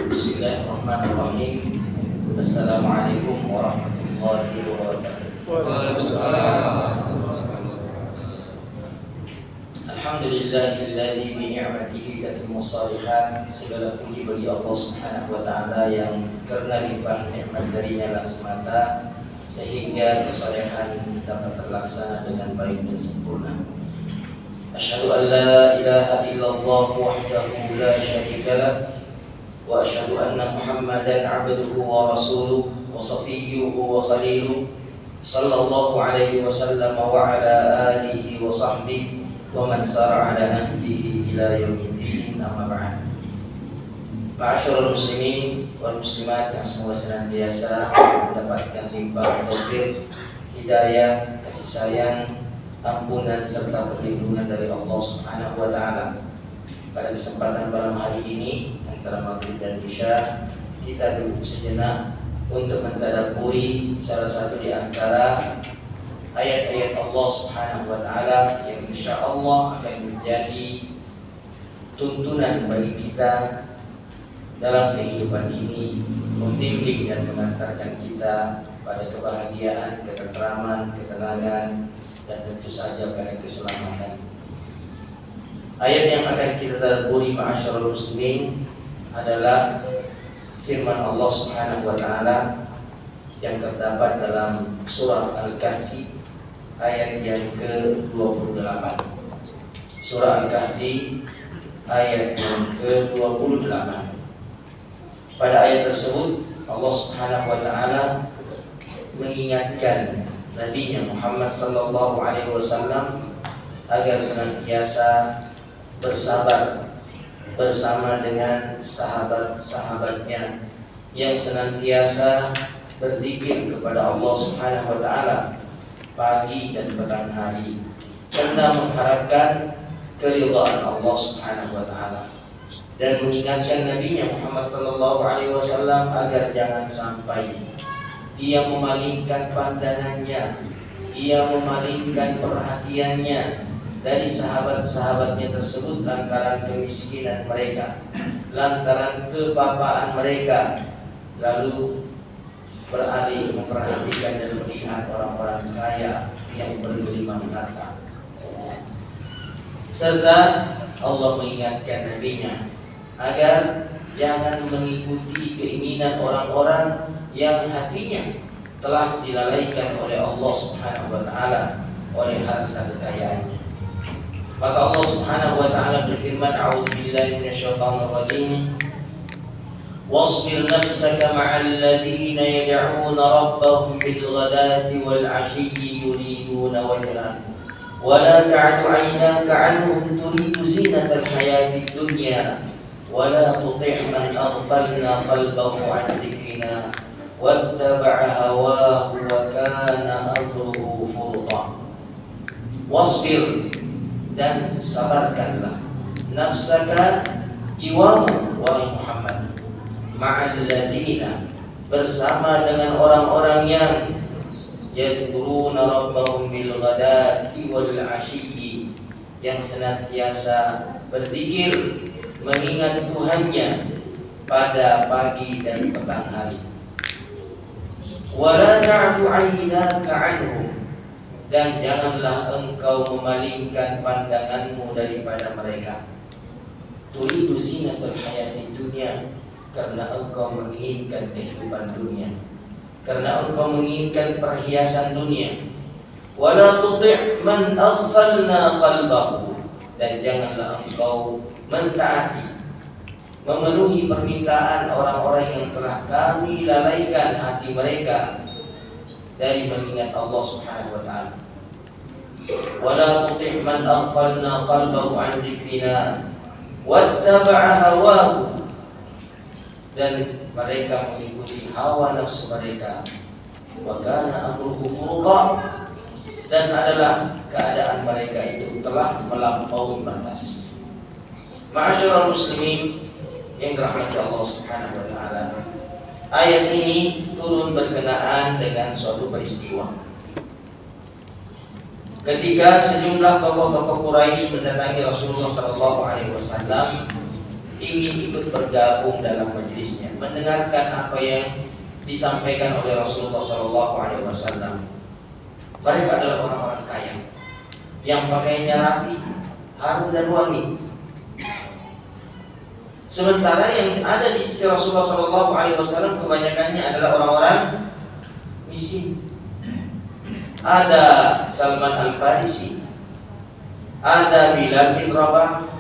Bismillahirrahmanirrahim. Assalamualaikum warahmatullahi wabarakatuh. Alhamdulillahilladzi bi ni'matihi tatimmu shalihat. Segala puji bagi Allah Subhanahu wa taala yang karena limpah nikmat darinya lah semata sehingga kesalehan dapat terlaksana dengan baik dan sempurna. Asyhadu an la ilaha illallah wahdahu la syarika lah wa asyhadu anna Muhammadan 'abduhu wa rasuluhu wa safiyyuhu wa khaliluhu sallallahu alaihi wasallam wa ala alihi wa sahbihi wa man sara ala nahjihi ila yaumiddin, amma ba'd. Ma'asyiral muslimin wal muslimat yang semoga senantiasa mendapatkan limpah taufik, hidayah, kasih sayang, ampunan serta perlindungan dari Allah Subhanahu wa taala. Pada kesempatan malam hari ini antara maghrib dan isya, kita duduk sejenak untuk mentadabburi salah satu di antara ayat-ayat Allah Subhanahu wa taala yang insyaallah akan menjadi tuntunan bagi kita dalam kehidupan ini, membimbing dan mengantarkan kita pada kebahagiaan, ketentraman, ketenangan, dan tentu saja pada keselamatan. Ayat yang akan kita tadabburi ma'asyiral muslimin adalah firman Allah Subhanahu wa taala yang terdapat dalam surah Al-Kahfi ayat yang ke-28. Surah Al-Kahfi ayat yang ke-28. Pada ayat tersebut Allah Subhanahu wa taala mengingatkan Nabi Muhammad sallallahu alaihi wasallam agar senantiasa bersabar bersama dengan sahabat-sahabatnya yang senantiasa berzikir kepada Allah Subhanahu wa taala pagi dan petang hari karena mengharapkan keridhaan Allah Subhanahu wa taala, dan mengingatkan Nabi Muhammad sallallahu alaihi wasallam agar jangan sampai ia memalingkan pandangannya, ia memalingkan perhatiannya dari sahabat-sahabatnya tersebut lantaran kemiskinan mereka, lantaran kebapaan mereka, lalu beralih memperhatikan dan melihat orang-orang kaya yang bergelimang harta. Serta Allah mengingatkan Nabi-Nya agar jangan mengikuti keinginan orang-orang yang hatinya telah dilalaikan oleh Allah Subhanahu wa taala oleh harta kekayaannya. Maka Allah Subhanahu wa taala berfirman, a'udzubillahi minasyaitonir rajim, wasbir nafsaka ma'al ladzina yad'una rabbahum bil ghadati wal 'ashiyyi yuriduna wajha wa la ta'du 'aynaka 'anhum turidu zinatal hayatid dunya wa la tuti' man aghfalna qalbahu 'an dzikrina wattaba'a hawahu wa kana amruhu furta. Wasbir, dan sabarkanlah, nafsaka, jiwamu wahai Muhammad, ma'al ladzina, bersama dengan orang-orang yang yadhkuruna rabbahum bil ghadati wal 'ashiyyi, yang senantiasa berzikir mengingat Tuhannya pada pagi dan petang hari. Wala ta'du 'aynaka 'anhum, dan janganlah engkau memalingkan pandanganmu daripada mereka. Turidu zinatul hayatid dunya, karena engkau menginginkan kehidupan dunia, karena engkau menginginkan perhiasan dunia. Wala tuti' man aghfalna qalbahu, dan janganlah engkau mentaati, memenuhi permintaan orang-orang yang telah kami lalaikan hati mereka dari mengingat Allah Subhanahu wa taala. Wala tuti' man aghfalna qalbahu 'an dzikrina wattaba'a hawahu, dan mereka mengikuti hawa nafsu mereka. Wa kana amruhu furqa, dan adalah keadaan mereka itu telah melampaui batas. Ma'asyiral muslimin yang dirahmati Allah Subhanahu wa taala, ayat ini turun berkenaan dengan suatu peristiwa. Ketika sejumlah tokoh-tokoh Quraisy mendatangi Rasulullah sallallahu alaihi wasallam ingin ikut bergabung dalam majelisnya, mendengarkan apa yang disampaikan oleh Rasulullah SAW. Mereka adalah orang-orang kaya yang pakaiannya rapi, harum dan wangi. Sementara yang ada di sisi Rasulullah SAW kebanyakannya adalah orang-orang miskin. Ada Salman Al-Farisi, ada Bilal bin Rabah,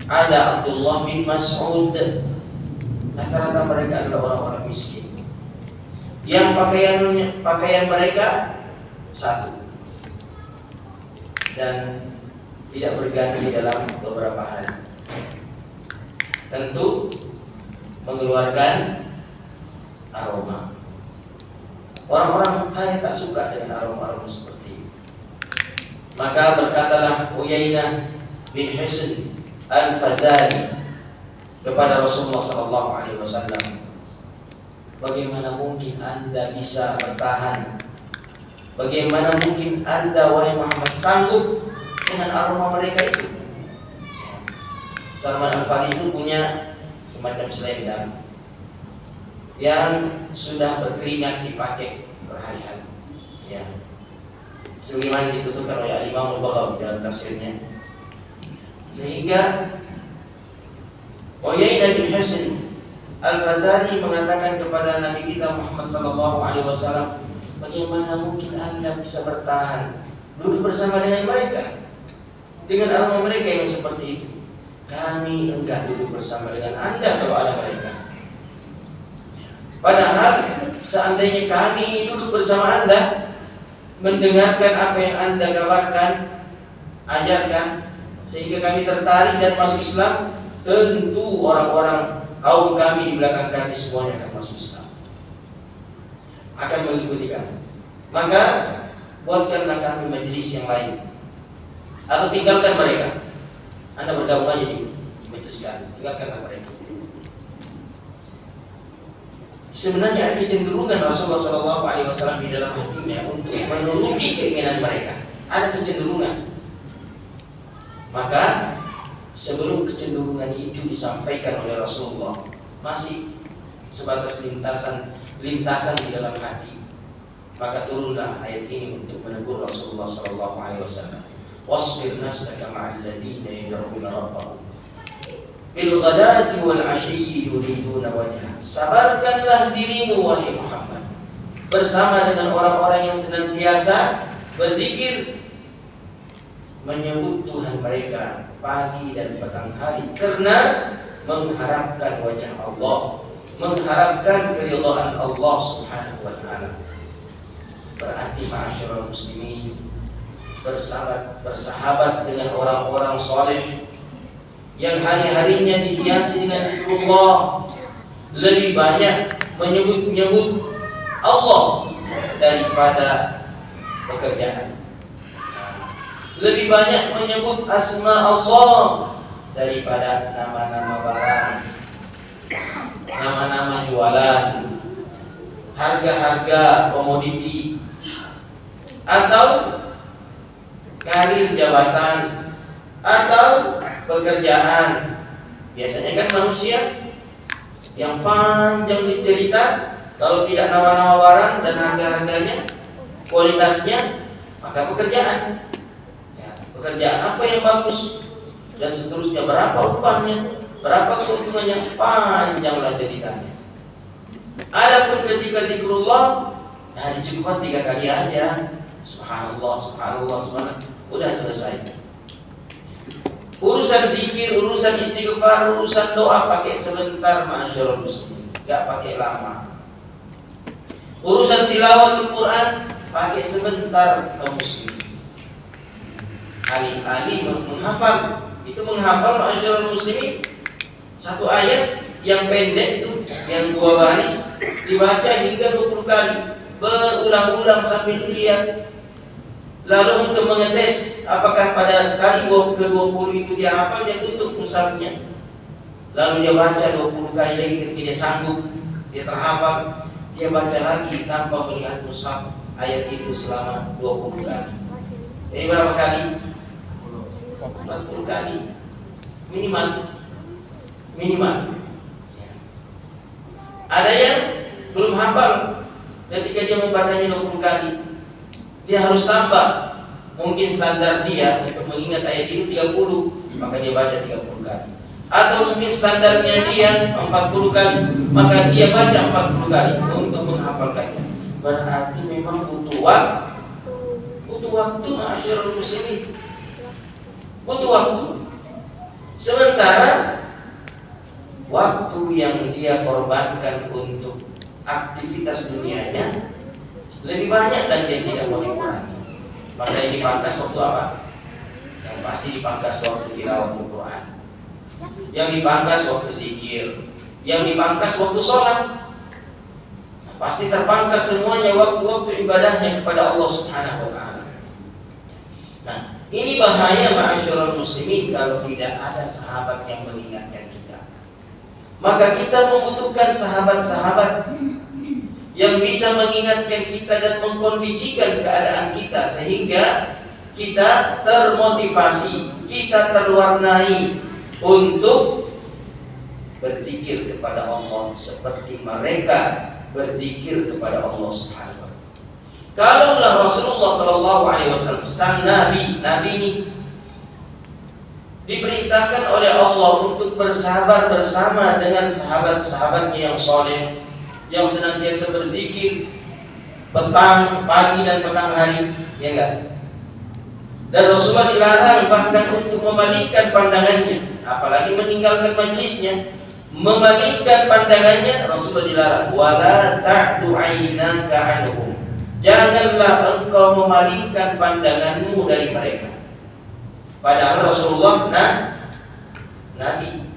ada Abdullah bin Mas'ud. Rata-rata mereka adalah orang-orang miskin yang pakaian mereka satu dan tidak berganti dalam beberapa hari. Tentu mengeluarkan aroma. Orang-orang kaya tak suka dengan aroma-aroma seperti itu. Maka berkatalah Uyainah bin Hisn Al-Fazari kepada Rasulullah SAW, bagaimana mungkin Anda bisa bertahan? Bagaimana mungkin Anda, wahai Muhammad, sanggup dengan aroma mereka itu? Salman Al-Farisi punya semacam selendang yang sudah berkeringat dipakai berhari-hari. Ya. Sebagaimana dituturkan oleh Imam Al-Baghawi dalam tafsirnya. Sehingga Uyainah bin Hisn Al-Fazari mengatakan kepada Nabi kita Muhammad SAW, bagaimana mungkin Anda bisa bertahan duduk bersama dengan mereka, dengan aroma mereka yang seperti itu? Kami enggak duduk bersama dengan Anda kalau ada mereka. Padahal seandainya kami ini duduk bersama Anda, mendengarkan apa yang Anda kabarkan, ajarkan, sehingga kami tertarik dan masuk Islam, tentu orang-orang kaum kami di belakang kami semuanya akan masuk Islam, akan mengikuti kami. Maka buatkanlah kami majelis yang lain, atau tinggalkan mereka. Anda bergabung aja di majelis kami, tinggalkanlah mereka. Sebenarnya ada kecenderungan Rasulullah SAW di dalam hatinya untuk menuruti keinginan mereka. Ada kecenderungan. Maka sebelum kecenderungan itu disampaikan oleh Rasulullah, masih sebatas lintasan di dalam hati, maka turunlah ayat ini untuk menegur Rasulullah SAW. Wasbir nafsaka ma'al ladzina yad'una rabbahum bil ghadati wal 'ashyi yuriduna wajha. Sabarkanlah dirimu wahai Muhammad bersama dengan orang-orang yang senantiasa berzikir, menyebut Tuhan mereka pagi dan petang hari, karena mengharapkan wajah Allah, mengharapkan keridhaan Allah Subhanahu wa taala. Berarti ma'asyiral muslimin, bersahabat dengan orang-orang soleh yang hari-harinya dihiasi dengan zikrullah, lebih banyak menyebut Allah daripada pekerjaan, lebih banyak menyebut asma Allah daripada nama-nama barang, nama-nama jualan, harga-harga komoditi, atau karir jabatan, atau pekerjaan. Biasanya kan manusia yang panjang cerita, kalau tidak nama-nama barang dan harga-harganya, kualitasnya, maka pekerjaan. Pekerjaan apa yang bagus dan seterusnya, berapa upahnya, berapa keuntungannya, panjanglah ceritanya. Adapun ketika zikrullah, nah dicukupkan 3 kali aja, subhanallah, subhanallah, subhanallah, udah selesai. Urusan zikir, urusan istighfar, urusan doa pakai sebentar, ma'asyiral muslimin, enggak pakai lama. Urusan tilawatul Quran pakai sebentar, kaum muslimin. Alih-alih menghafal, itu menghafal ma'asyiral muslimin, satu ayat yang pendek itu, yang 2 baris, dibaca hingga 20 kali, berulang-ulang sambil dilihat. Lalu untuk mengetes apakah pada kali ke-20 itu dia hafal, dia tutup mushafnya. Lalu dia baca 20 kali lagi, ketika dia sanggup, dia terhafal, dia baca lagi tanpa melihat mushaf ayat itu selama 20 kali. Jadi berapa kali? 40 kali minimal. minimal. Ya. Ada yang belum hafal, ketika dia membacanya 20 kali, dia harus tambah. Mungkin standar dia untuk mengingat ayat ini 30, maka dia baca 30 kali. Atau mungkin standarnya dia 40 kali, maka dia baca 40 kali untuk menghafalkannya. Berarti memang butuh waktu ma'asyiral muslimin. Butuh waktu. Sementara waktu yang dia korbankan untuk aktivitas dunianya lebih banyak dan dia tidak mau mengurangi. Maka yang dipangkas waktu apa? Yang pasti dipangkas waktu tilawatul Quran, yang dipangkas waktu zikir, yang dipangkas waktu sholat. Nah, pasti terpangkas semuanya waktu-waktu ibadahnya kepada Allah Subhanahu wa ta'ala. Nah, ini bahaya ma'asyiral muslimin kalau tidak ada sahabat yang mengingatkan kita. Maka kita membutuhkan sahabat-sahabat yang bisa mengingatkan kita dan mengkondisikan keadaan kita sehingga kita termotivasi, kita terwarnai untuk berzikir kepada Allah seperti mereka berzikir kepada Allah Subhanahu wa ta'ala. Kalaulah Rasulullah sallallahu alaihi wasallam sang nabi ini diperintahkan oleh Allah untuk bersahabat bersama dengan sahabat-sahabatnya yang soleh, yang senantiasa berzikir petang, pagi dan petang hari, ya enggak? Dan Rasulullah dilarang bahkan untuk memalingkan pandangannya, apalagi meninggalkan majlisnya, memalingkan pandangannya. Rasulullah dilarang, wala ta'du 'ainaka 'anhum, janganlah engkau memalingkan pandanganmu dari mereka. Padahal Rasulullah nabi,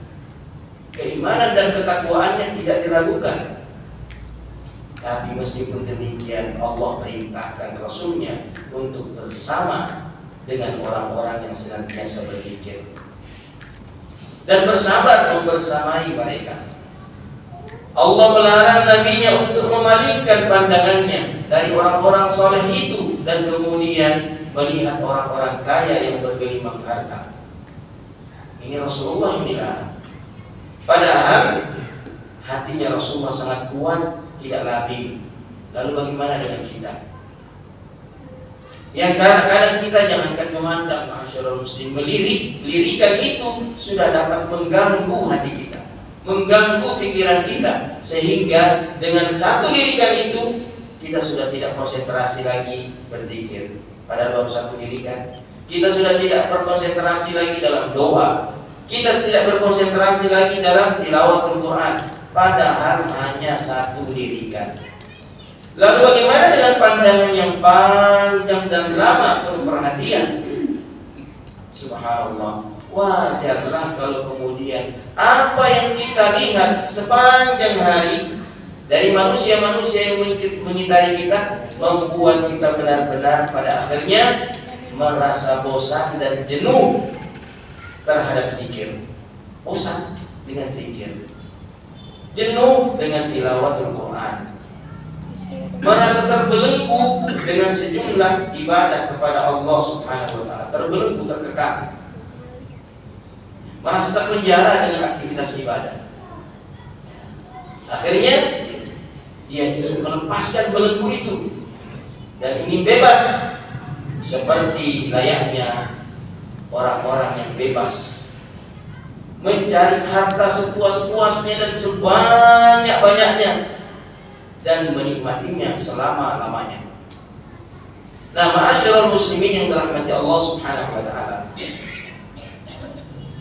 keimanan dan ketakwaannya tidak diragukan. Tapi meskipun demikian Allah perintahkan Rasulnya untuk bersama dengan orang-orang yang senantiasa berzikir dan bersabar membersamai mereka. Allah melarang nabinya untuk memalingkan pandangannya dari orang-orang soleh itu dan kemudian melihat orang-orang kaya yang bergelimang harta. Ini Rasulullah yang dilarang. Padahal hatinya Rasulullah sangat kuat, tidak labil. Lalu bagaimana dengan kita? Yang kadang-kadang kita jangankan memandang ma'asyiral muslim, lirikan itu sudah dapat mengganggu hati kita, mengganggu pikiran kita, sehingga dengan satu lirikan itu kita sudah tidak konsentrasi lagi berzikir. Padahal baru satu lirikan, kita sudah tidak berkonsentrasi lagi dalam doa, kita tidak berkonsentrasi lagi dalam tilawatul Quran. Padahal hanya satu lirikan. Lalu bagaimana dengan pandangan yang panjang dan lama penuh perhatian? Subhanallah. Wajarlah kalau kemudian apa yang kita lihat sepanjang hari dari manusia-manusia yang menyintai kita membuat kita benar-benar pada akhirnya merasa bosan dan jenuh terhadap zikir. Bosan dengan zikir, jenuh dengan tilawatul Quran, merasa terbelenggu dengan sejumlah ibadah kepada Allah Subhanahu wa ta'ala, terbelenggu, terkekang, merasa terpenjara dengan aktivitas ibadah. Akhirnya dia ingin melepaskan belenggu itu dan ingin bebas seperti layaknya orang-orang yang bebas, mencari harta sepuas-puasnya dan sebanyak-banyaknya dan menikmatinya selama-lamanya. Nah, ma'asyiral muslimin yang dirahmati Allah Subhanahu wa ta'ala,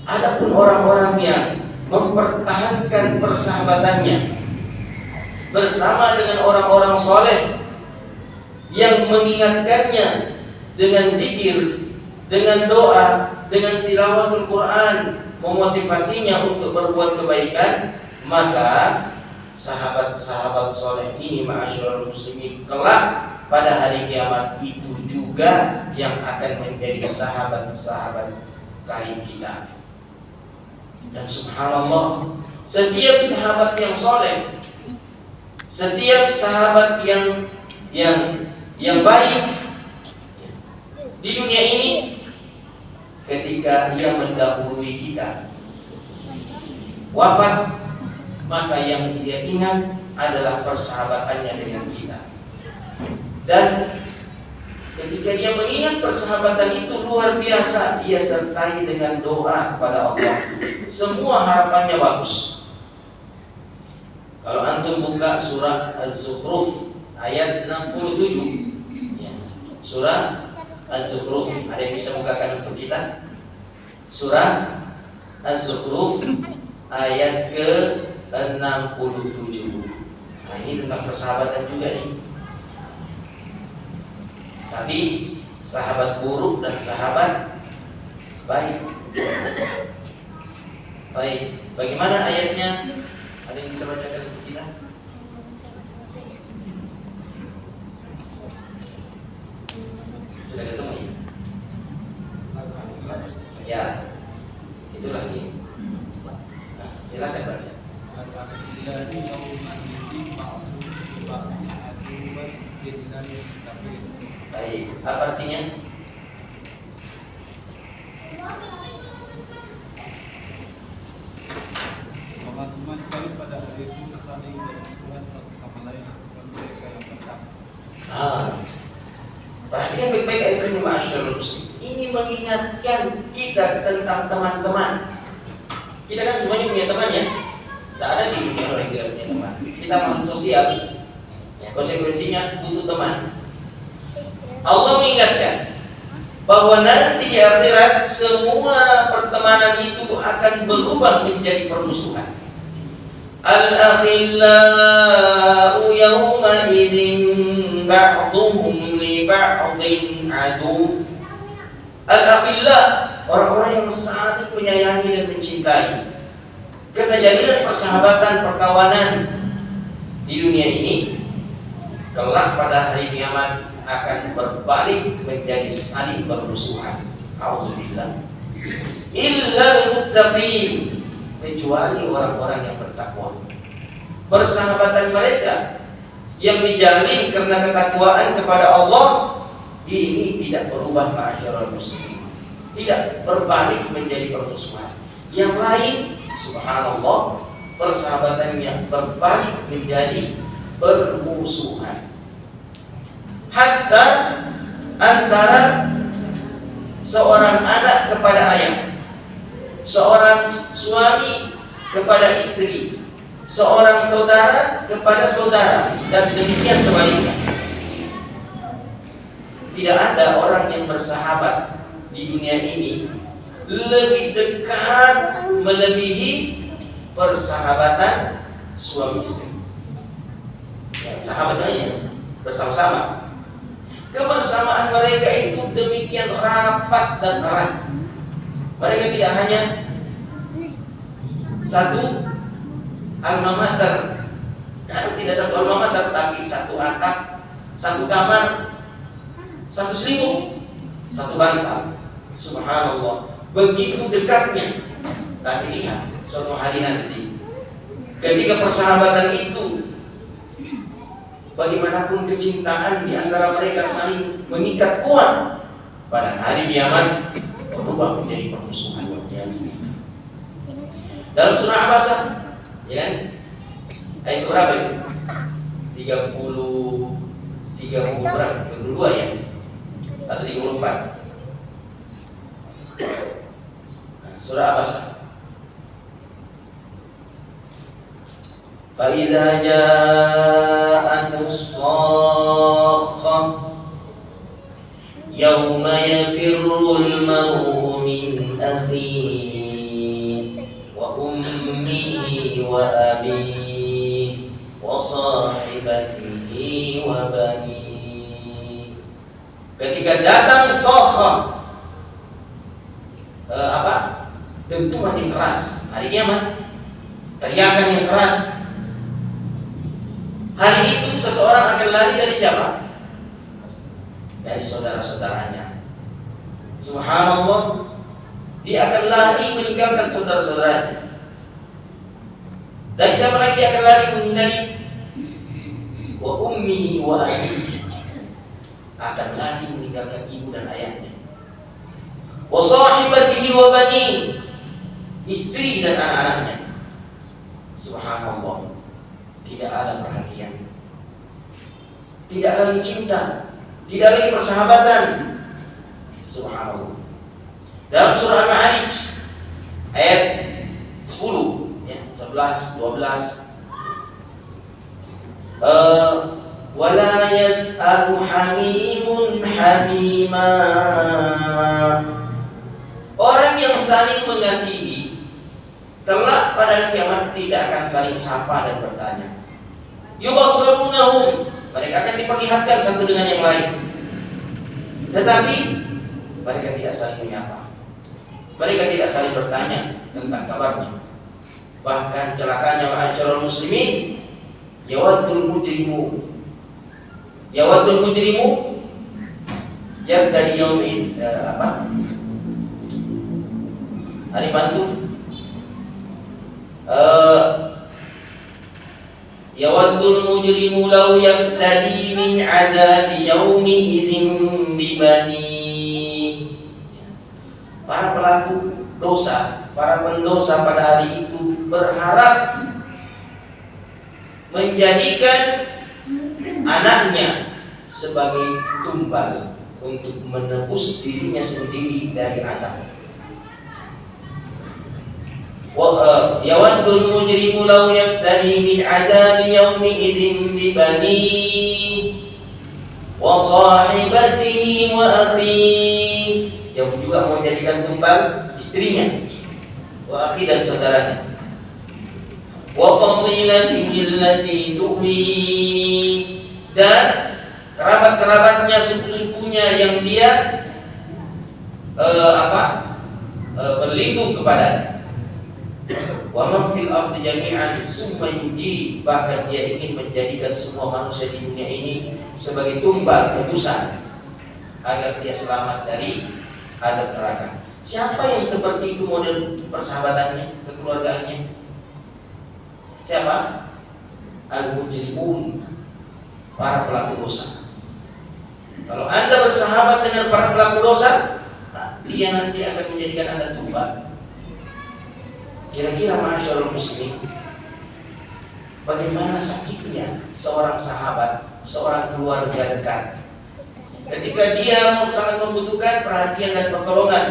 adapun orang-orang yang mempertahankan persahabatannya bersama dengan orang-orang soleh yang mengingatkannya dengan zikir, dengan doa, dengan tilawatul Quran, memotivasinya untuk berbuat kebaikan, maka sahabat-sahabat soleh ini ma'asyiral muslimin kelak pada hari kiamat itu juga yang akan menjadi sahabat-sahabat karib kita. Dan subhanallah, setiap sahabat yang soleh, setiap sahabat yang baik di dunia ini, ketika ia mendahului kita, wafat, maka yang dia ingat adalah persahabatannya dengan kita. Dan ketika dia mengingat persahabatan itu luar biasa, dia sertai dengan doa kepada Allah. Semua harapannya bagus. Kalau antum buka surah Az-Zukhruf ayat 67, ya. Surah Az-Zukhruf, ada yang bisa bukakan untuk kita? Surah Az-Zukhruf ayat ke-67. Nah, ini tentang persahabatan juga nih. Tapi sahabat buruk dan sahabat baik. Baik, bagaimana ayatnya? Ada yang bisa bacakan untuk kita? Sudah ketemu ya? Ya, itulah dia. Nah, silakan baca. Baik, apa artinya? Teman-teman kali pada hari itu saling berhubungan satu sama lain dan mereka yang berkata. Perhatikan baik-baik ayat ini, ma'asyarul muslim. Ini mengingatkan kita tentang teman-teman. Kita kan semuanya punya teman ya. Tidak ada di dunia orang yang tidak punya teman. Kita makhluk sosial. Ya, konsekuensinya butuh teman. Allah mengingatkan bahwa nanti di akhirat semua pertemanan itu akan berubah menjadi permusuhan. Al-akhillau yawma idzin ba'duhum li ba'din adu. Al-akhillau, orang-orang yang saling menyayangi dan mencintai. Karena jalinan persahabatan, perkawanan di dunia ini, kelak pada hari kiamat akan berbalik menjadi saling bermusuhan. Auzubillah. Illal muttaqin, kecuali orang-orang yang bertakwa. Persahabatan mereka yang dijalin karena ketakwaan kepada Allah ini tidak berubah, ma'asyiral muslimin. Tidak berbalik menjadi permusuhan. Yang lain, subhanallah, persahabatannya berbalik menjadi permusuhan. Hatta antara seorang anak kepada ayah, seorang suami kepada istri, seorang saudara kepada saudara, dan demikian sebaliknya. Tidak ada orang yang bersahabat di dunia ini lebih dekat melebihi persahabatan suami istri. Ya, sahabatnya bersama-sama. Kebersamaan mereka itu demikian rapat dan erat. Mereka tidak hanya satu alma mater, kadang tidak satu alma mater, tapi satu atap, satu kamar, satu selimut, satu bantal. Subhanallah, begitu dekatnya. Tapi lihat, suatu hari nanti, ketika persahabatan itu, bagaimanapun kecintaan di antara mereka saling mengikat kuat, pada hari kiamat berubah menjadi permusuhan. Dalam surah Abasa, ya kan? Ayat berapa itu? 30 berapa? 32 ya? Atau 34? Surah Abasa. فَإِذَا جَاءَتِ الصَّاخَّةُ يَوْمَ يَفِرُّ الْمَرْءُ مِنْ أَخِيهِ وَأُمِّهِ وَأَبِيهِ وَصَاحِبَتِهِ وَبَنِيهِ. Ketika datang sokhah, dentuman yang keras, hari kiamat, teriakan yang keras. Hari itu seseorang akan lari dari siapa? Dari saudara-saudaranya. Subhanallah, dia akan lari meninggalkan saudara-saudaranya. Dari siapa lagi dia akan lari menghindari? Wa ummi wa abi, akan lari meninggalkan ibu dan ayahnya. Wa sahibatihi wa bani, istri dan anak-anaknya. Subhanallah, tidak ada perhatian, tidak lagi cinta, tidak lagi persahabatan. Subhanallah. Dalam surah Al-Ma'arij ayat 10, ya, 11, 12, wala yas'alu hamimun hamima. Orang yang saling mengasihi kelak pada kiamat tidak akan saling sapa dan bertanya. Yubasirunahum, mereka akan diperlihatkan satu dengan yang lain, tetapi mereka tidak saling menyapa. Mereka tidak saling bertanya tentang kabarnya. Bahkan celakanya ma'asyiral muslimin, yawaddul mujrimu yaftadi yaumin hari bantu yawaddul mujrimu law yaftadi min adabi yaumi idzin bibani. Para pelaku dosa, para pendosa pada hari itu berharap menjadikan anaknya sebagai tumbal untuk menebus dirinya sendiri dari azab. Yawaddul mujrimu law yaftadi min adabi yaumi idzin bibani wa sahibatihi wa akhi. Yang juga mau menjadikan tumbal istrinya, wa akhi dan saudaranya, wa fasilatihi allati tuwi, dan kerabat-kerabatnya, suku-sukunya yang dia berlindung kepadanya. Wa man fil ardi jami'an summa yunji, bahkan dia ingin menjadikan semua manusia di dunia ini sebagai tumbal tebusan agar dia selamat dari azab neraka. Siapa yang seperti itu model persahabatannya, kekeluargaannya? Siapa? Al-mujrimun, para pelaku dosa. Kalau Anda bersahabat dengan para pelaku dosa, dia nanti akan menjadikan Anda tumbal. Kira-kira ma'asyiral muslimin, bagaimana sakitnya seorang sahabat, seorang keluarga dekat, ketika dia sangat membutuhkan perhatian dan pertolongan,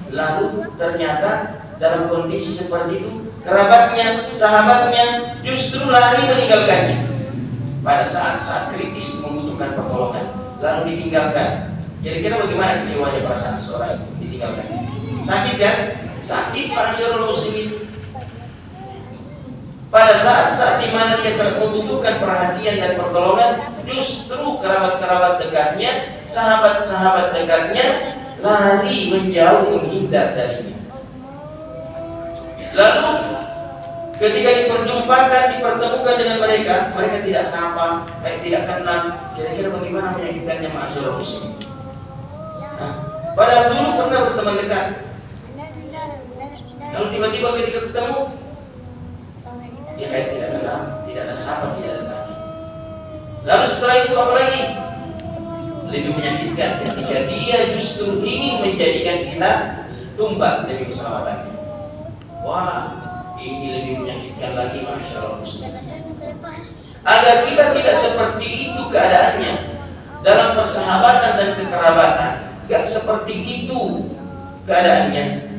lalu ternyata dalam kondisi seperti itu kerabatnya, sahabatnya justru lari meninggalkannya pada saat-saat kritis membutuhkan pertolongan, lalu ditinggalkan. Kira-kira bagaimana kecewanya perasaan seorang itu ditinggalkan? Sakit kan? Sakit ma'asyiral muslimin. Pada saat-saat di mana dia sangat membutuhkan perhatian dan pertolongan, justru kerabat-kerabat dekatnya, sahabat-sahabat dekatnya lari menjauh, menghindar darinya. Lalu ketika dipertemukan dengan mereka, mereka tidak sapa, tidak kenal. Kira-kira bagaimana menyakitkannya ma'asyiral muslimin? Padahal dulu pernah berteman dekat, lalu tiba-tiba ketika ketemu, dia kayak tidak kenal, tidak ada sapa, tidak ada tanya. Lalu setelah itu apa lagi? Lebih menyakitkan ketika dia justru ingin menjadikan kita tumbal demi keselamatannya. Wah, ini lebih menyakitkan lagi ma'asyiral muslimin. Agar kita tidak seperti itu keadaannya dalam persahabatan dan kekerabatan, gak seperti itu keadaannya,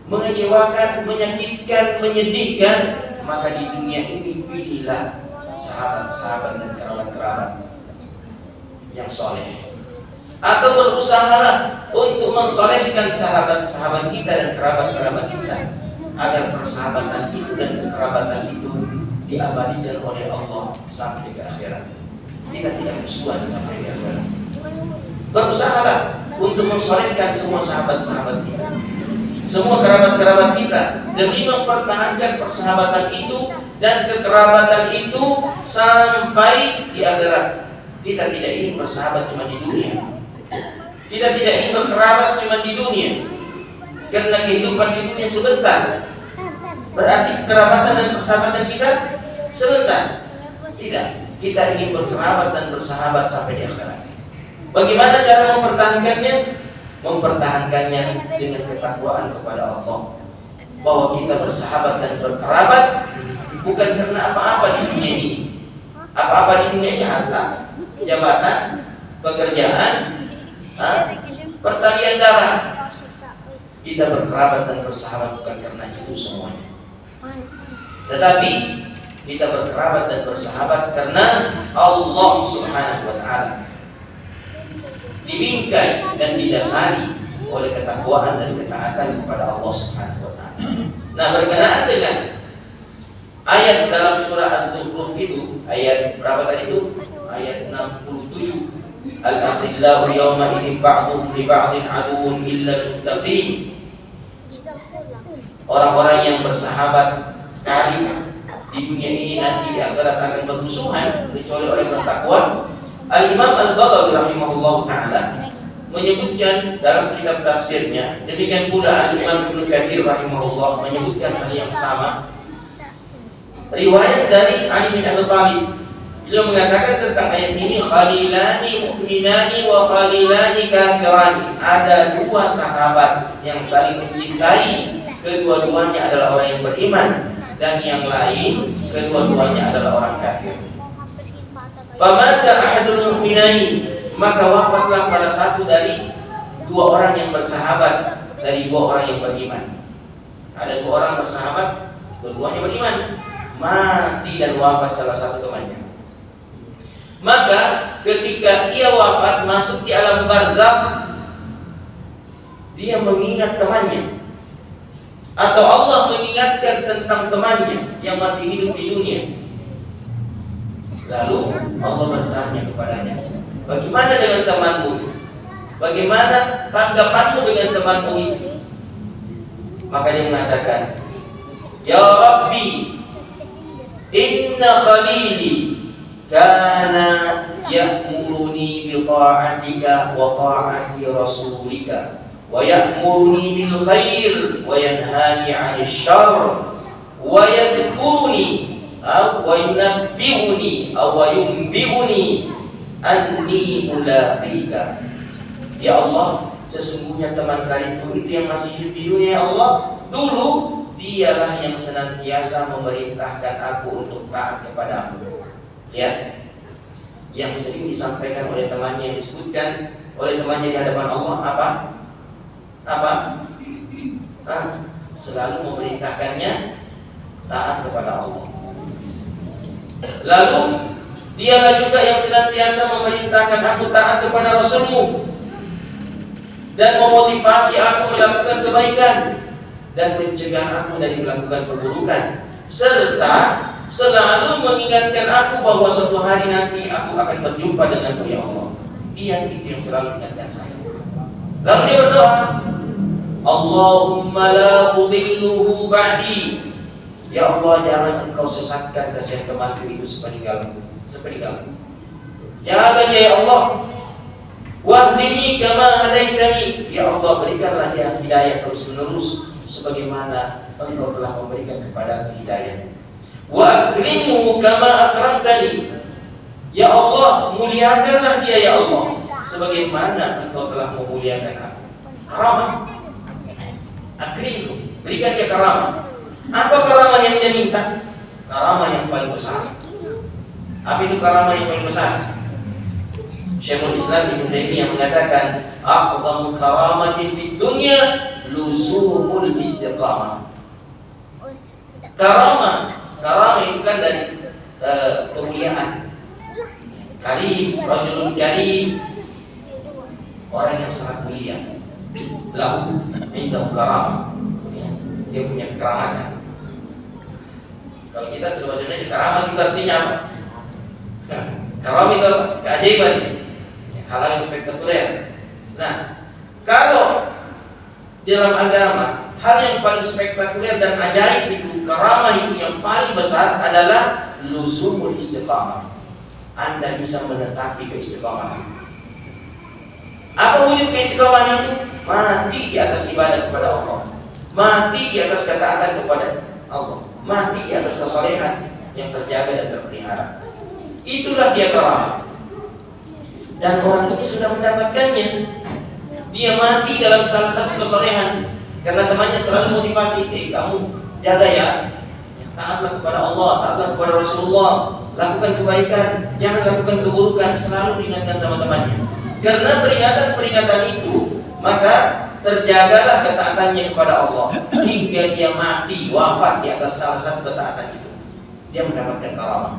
mengecewakan, menyakitkan, menyedihkan, maka di dunia ini pilihlah sahabat-sahabat dan kerabat-kerabat yang soleh, atau berusahalah untuk mensolehkan sahabat-sahabat kita dan kerabat-kerabat kita agar persahabatan itu dan kekerabatan itu diabadikan oleh Allah sampai ke akhirat. Kita tidak musuhan sampai di akhirat. Berusahalah untuk mensolehkan semua sahabat-sahabat kita, semua kerabat-kerabat kita, demi mempertahankan persahabatan itu dan kekerabatan itu sampai di akhirat. Kita tidak ingin bersahabat cuma di dunia. Kita tidak ingin berkerabat cuma di dunia, karena kehidupan di dunia sebentar. Berarti kekerabatan dan persahabatan kita sebentar. Tidak, kita ingin berkerabat dan bersahabat sampai di akhirat. Bagaimana cara mempertahankannya? Mempertahankannya dengan ketakwaan kepada Allah, bahwa kita bersahabat dan berkerabat bukan karena apa-apa di dunia ini. Apa-apa di dunia ini harta, jabatan, pekerjaan, pertalian darah. Kita berkerabat dan bersahabat bukan karena itu semuanya. Tetapi kita berkerabat dan bersahabat karena Allah Subhanahu wa taala. Dibingkai dan didasari oleh ketakwaan dan ketaatan kepada Allah Subhanahu wa taala. Nah, berkenaan dengan ayat dalam surah Az-Zukhruf itu, ayat berapa tadi itu? Ayat 67. Al-akhillahu yawma idzin ba'duhum li ba'din aduwwun illa al-muttaqin. Orang-orang yang bersahabat karib di dunia ini nanti di akhirat akan bermusuhan kecuali orang yang bertakwa. Al-Imam Al-Baghawi rahimahullah ta'ala menyebutkan dalam kitab tafsirnya, demikian pula Al-Imam Ibnu Katsir rahimahullah menyebutkan hal yang sama. Riwayat dari Ali bin Abi Thalib, beliau mengatakan tentang ayat ini, khalilani mu'minani wa khalilani kafirani. Ada dua sahabat yang saling mencintai, kedua-duanya adalah orang yang beriman, dan yang lain kedua-duanya adalah orang kafir. Famata ahadul mu'minain, maka wafatlah salah satu dari dua orang yang bersahabat dari dua orang yang beriman. Ada dua orang bersahabat, dua-duanya beriman. Mati dan wafat salah satu temannya. Maka ketika ia wafat, masuk di alam barzakh, dia mengingat temannya, atau Allah mengingatkan tentang temannya yang masih hidup di dunia. Lalu Allah bertanya kepadanya, bagaimana dengan temanmu itu? Bagaimana tanggapanmu dengan temanmu itu? Maka dia mengatakan, ya Rabbi, inna khalili kana ya'muruni bi ta'atika wa ta'ati rasulika wa ya'muruni bil khair wa yanhani 'anil syarr wa yadhkuruni wa yunabbihuni wa yunbihuni anni mulaqika. Ya Allah, sesungguhnya teman karibku itu yang masih hidup di dunia, ya Allah, dulu dialah yang senantiasa memerintahkan aku untuk taat kepadamu. Ya, yang sering disampaikan oleh temannya, yang disebutkan oleh temannya di hadapan Allah apa? Selalu memerintahkannya taat kepada Allah. Lalu dialah juga yang senantiasa memerintahkan aku taat kepada Rasulmu dan memotivasi aku melakukan kebaikan dan mencegah aku dari melakukan keburukan, serta selalu mengingatkan aku bahwa suatu hari nanti aku akan berjumpa denganmu, ya Allah. Dia itu yang selalu ingatkan saya. Lalu dia berdoa, Allahumma la tudilluhu ba'di. Ya Allah, jangan engkau sesatkan kasihan temanku itu sepeninggalku. Jaga dia, ya Allah. Wahdini kama hadaitani. Ya Allah, berikanlah dia hidayah terus menerus sebagaimana engkau telah memberikan kepadaku hidayah. Wa akrimhu kama akramtani. Ya Allah, muliakanlah dia, ya Allah, sebagaimana engkau telah memuliakan aku. Karamah. Akrimhu, berikan dia karamah. Apa karamah yang dia minta? Karamah yang paling besar. Apa itu karamah yang paling besar? Syekhul Islam Ibnu Taimiyah mengatakan, a'zamu karamatin fid dunya luzumul istiqamah. Karamah itu kan dari kemuliaan. Karim, rajulun karim, orang yang sangat mulia. Lahu indahu karamah. Dia punya kekeramatan. Kalau kita sudah bahasa Indonesia, karamat itu artinya apa? Karamah itu keajaiban, hal-hal yang spektakuler. Nah, kalau dalam agama hal yang paling spektakuler dan ajaib itu, karamah itu yang paling besar adalah luzumul istiqamah. Anda bisa menetapi keistiqamahan. Apa wujud keistiqamahan itu? Mati di atas ibadah kepada Allah, mati di atas ketaatan kepada Allah, mati di atas kesalehan yang terjaga dan terpelihara. Itulah dia karamah. Dan orang ini sudah mendapatkannya. Dia mati dalam salah satu kesalehan. Karena temannya selalu motivasi, kamu jaga ya, taatlah kepada Allah, taatlah kepada Rasulullah, lakukan kebaikan, jangan lakukan keburukan, selalu diingatkan sama temannya. Karena peringatan-peringatan itu, maka terjagalah ketaatannya kepada Allah hingga dia mati, wafat di atas salah satu ketaatan itu. Dia mendapatkan karamah,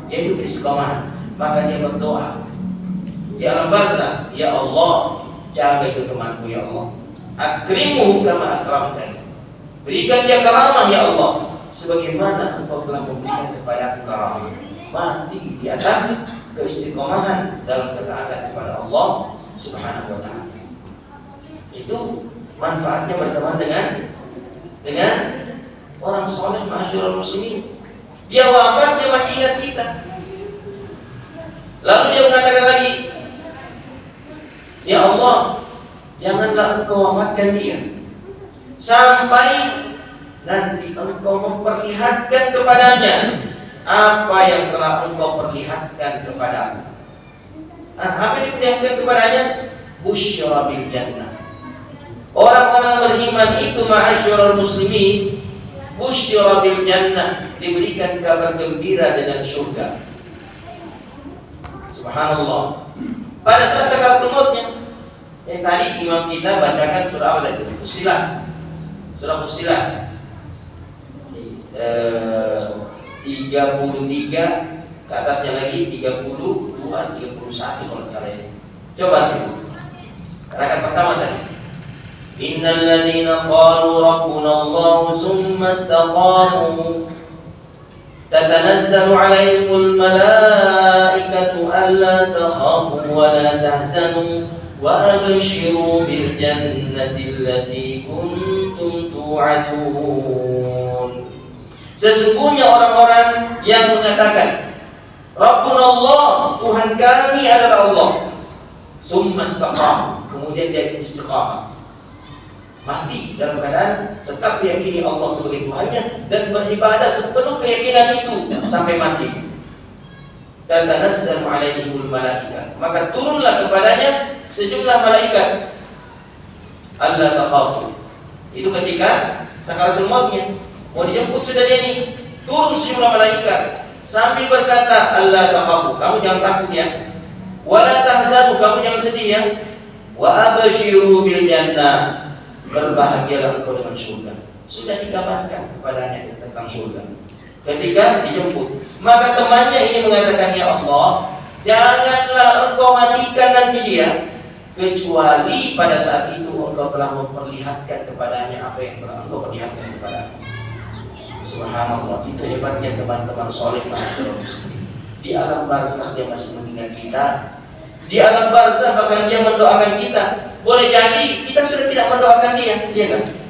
yaitu istiqomah. Maka dia berdoa di alam barzakh, ya Allah, jaga itu temanku ya Allah. Akrimhu kama akramtani. Berikan dia karamah ya Allah, sebagaimana Engkau telah memberikan kepada aku karamah. Mati di atas keistiqomahan dalam ketaatan kepada Allah Subhanahu wa taala. Itu manfaatnya berteman dengan orang soleh, ma'asyiral muslimin. Dia wafat, dia masih ingat kita. Lalu dia mengatakan lagi, ya Allah, janganlah Engkau wafatkan dia sampai nanti Engkau memperlihatkan kepadanya apa yang telah Engkau perlihatkan kepadaku. Apa yang diperlihatkan kepadanya? Busyra bil jannah. Orang-orang beriman itu, ma'asyiral muslimin, busyra bil jannah, diberikan kabar gembira dengan surga. Subhanallah. Pada saat sakaratul mautnya, yang tadi imam kita bacakan surah apa tadi? Fussilat. Surah Fussilat 33, ke atasnya lagi 32, 31 kalau salah ya. Coba dulu. Rakaat pertama tadi. Innal ladzina qalu rabbuna Allah tsumma istaqamu tatanazzalu 'alaihimul malaikatu alla takhafu wa la tahzanu wa abshiru bil jannati allati kuntum tu'adun. Sesungguhnya orang-orang yang mengatakan Rabbuna Allah, Tuhan kami adalah Allah, tsumma istaqam, kemudian dia istiqamah, mati dalam keadaan tetap meyakini Allah sebagai Tuhannya dan beribadah sepenuh keyakinan itu sampai mati. Tatanazzalu 'alaihimul malaikat, maka turunlah kepadanya sejumlah malaikat. Allah takhafu, itu ketika sakaratul mautnya mau dijemput sudah dia nih, turun sejumlah malaikat sambil berkata, Allah takhafu, kamu jangan takut ya, wala tahzanu, kamu jangan sedih ya, wa abshiru bil jannah, berbahagialah engkau dengan surga. Sudah dikabarkan kepadanya tentang surga ketika dijemput. Maka temannya ini mengatakan, ya Allah, janganlah engkau matikan nanti dia, kecuali pada saat itu engkau telah memperlihatkan kepadanya apa yang telah engkau perlihatkan kepada aku. Subhanallah, itu hebatnya teman-teman soleh, ma'asyiral muslimin. Di alam barzakh dia masih mengingat kita. Di alam barzakh bahkan dia mendoakan kita. Boleh jadi kita sudah tidak mendoakan dia, iya kan?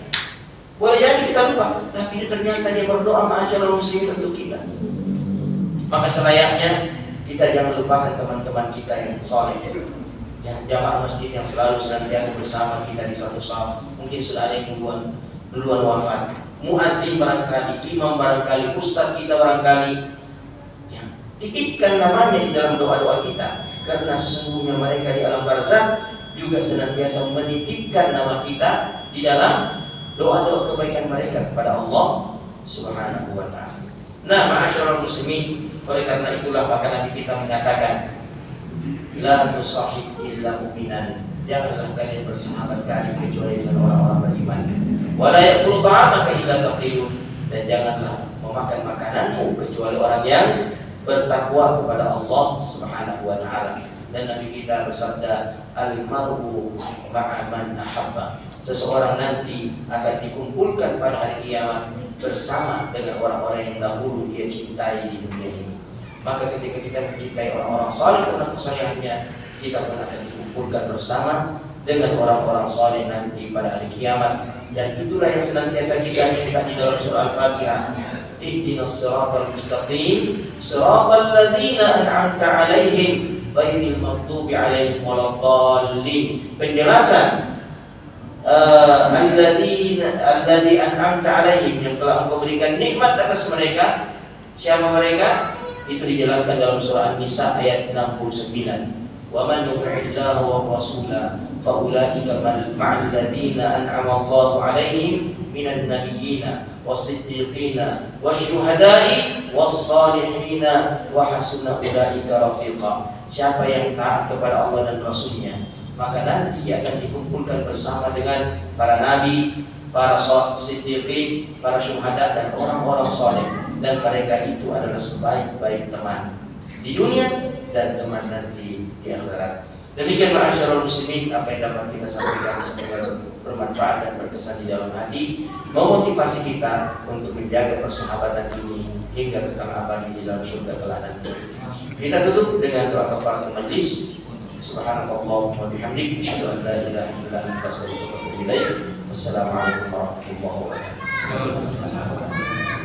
Boleh jadi kita lupa, tapi ternyata dia berdoa, ma'asyiral muslimin, untuk kita. Maka selayaknya kita jangan lupakan teman-teman kita yang soleh, yang jamaah masjid yang selalu senantiasa bersama kita di satu saf. Mungkin sudah ada yang duluan wafat, muazzin barangkali, imam barangkali, ustaz kita barangkali, ya, titipkan namanya di dalam doa-doa kita, karena sesungguhnya mereka di alam barzakh juga senantiasa menitipkan nama kita di dalam doa-doa kebaikan mereka kepada Allah Subhanahu wa ta'ala. Nah, ma'asyiral muslimin, oleh karena itulah maka Nabi kita mengatakan, la tusahib illa mu'minan, janganlah kalian bersahabat karib kecuali dengan orang-orang beriman. Wa la yaqulu ta'amaka illa taqiyun, dan janganlah memakan makananmu kecuali orang yang bertakwa kepada Allah Subhanahu wa ta'ala. Dan Nabi kita bersabda, al-mar'u ma'a man ahabba, seseorang nanti akan dikumpulkan pada hari kiamat bersama dengan orang-orang yang dahulu dia cintai di dunia ini. Maka ketika kita mencintai orang-orang saleh karena kesayangannya, kita pun akan dikumpulkan bersama dengan orang-orang saleh nanti pada hari kiamat. Dan itulah yang senantiasa kita minta di dalam surah Al-Fatihah, ihdinas siratal mustaqim siratal ladzina an'amta 'alaihim ghairil maghdubi 'alaihim waladdallin. Penjelasan alladzi an'amta 'alaihim, yang telah Engkau berikan nikmat atas mereka. Siapa mereka? Itu dijelaskan dalam surah An-Nisa ayat 69. Wa man yuti'illaha wa rasula faulaika ma'al ladzina an'ama Allahu 'alaihim minan nabiyyina was-siddiqina wasyuhada'i was-salihina wa hasuna ulaika rafiqa. Siapa yang taat kepada Allah dan Rasulnya, maka nanti akan dikumpulkan bersama dengan para nabi, para siddiqin, para syuhada dan orang-orang saleh, dan mereka itu adalah sebaik-baik teman di dunia dan teman nanti di akhirat. Demikian ma'asyiral muslimin, apa yang dapat kita sampaikan semoga bermanfaat dan berkesan di dalam hati, memotivasi kita untuk menjaga persahabatan ini hingga kekal abadi di dalam surga kelak nanti. Kita tutup dengan doa kafaratul majlis. Subhanakallahumma wa bihamdik, asyhadu an la ilaha illa anta, astaghfiruka wa atubu ilaik. Wassalamualaikum warahmatullahi wabarakatuh.